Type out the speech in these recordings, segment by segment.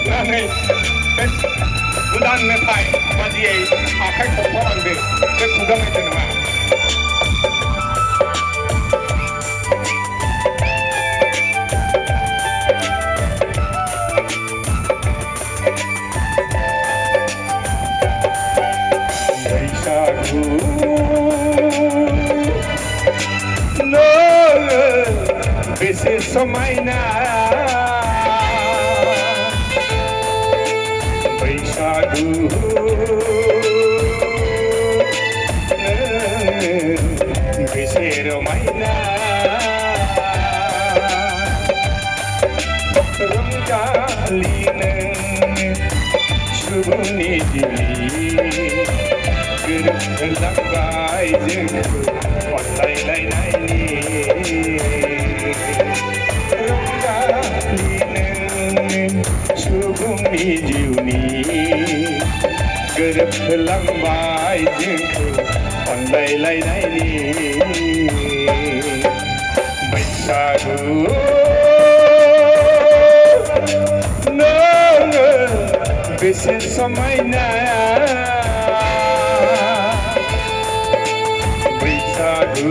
जोबनानै बे गोदान मेथाइ बादियै आखाइ खबफालांदों बे खुगा मेथाइ नङा। बैसागु बेसे समायना बैसागु बेसे रमायना रंजालिनो सुबुंनि जिउनि गोरोबहोलांबाय जोंखौ अनलायलायनायनि सुबुंनि जिउनि गोरोबहोलांबाय जोंखौ अनलायलायनायनि बैसागु नोङो बेसे समायना बैसागु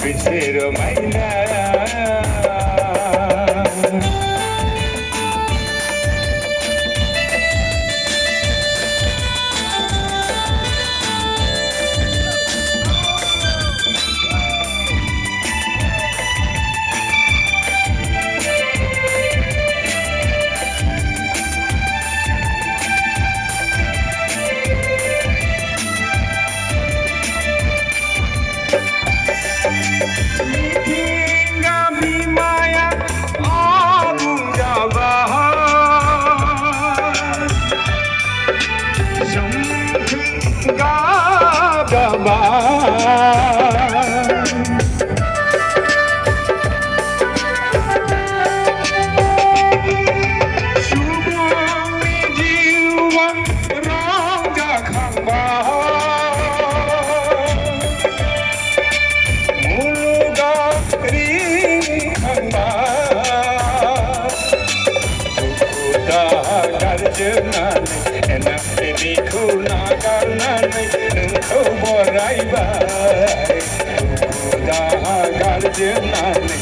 बेसे रमायना एनिखौ नागारनानै नोंखौ बरायबाय दाहा गारजोबनानै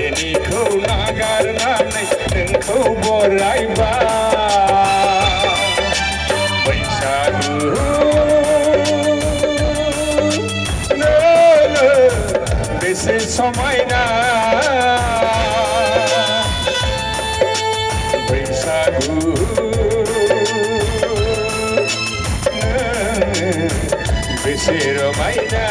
एनिखौ नागारनानै नोंखौ बरायबाय बैसागु बेसे समायना बैसागु बेसे रमायना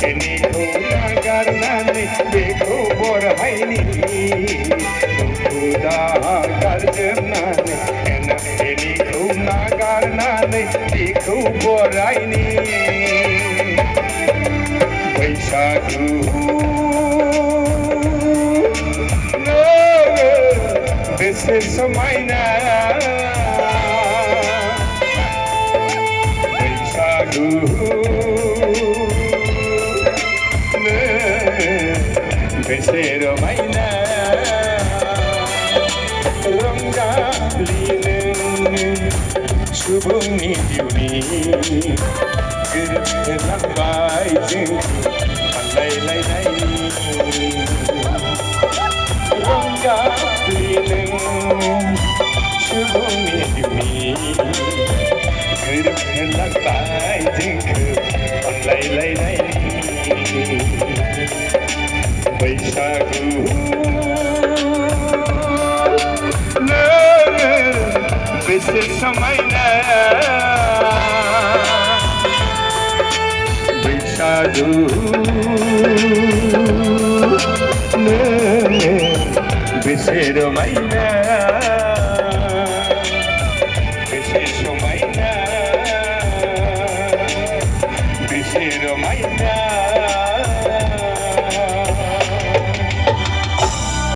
एनिखौ नागारनानै बेखौ बरायनि दाहा गारजोबनानै एनिखौ नागारनानै बेखौ बरायनि बैसागु बेसे समायना बैसागु बेसे रमायना रंजालिनो 수분이 비우니 그렇게 낭바이징 발라이라이라이 런가 들리는 수분이 비우니 그렇게 낭바이징 발라이라이라이 बैसागु बेसे समायना बैसागु बेसे रमायना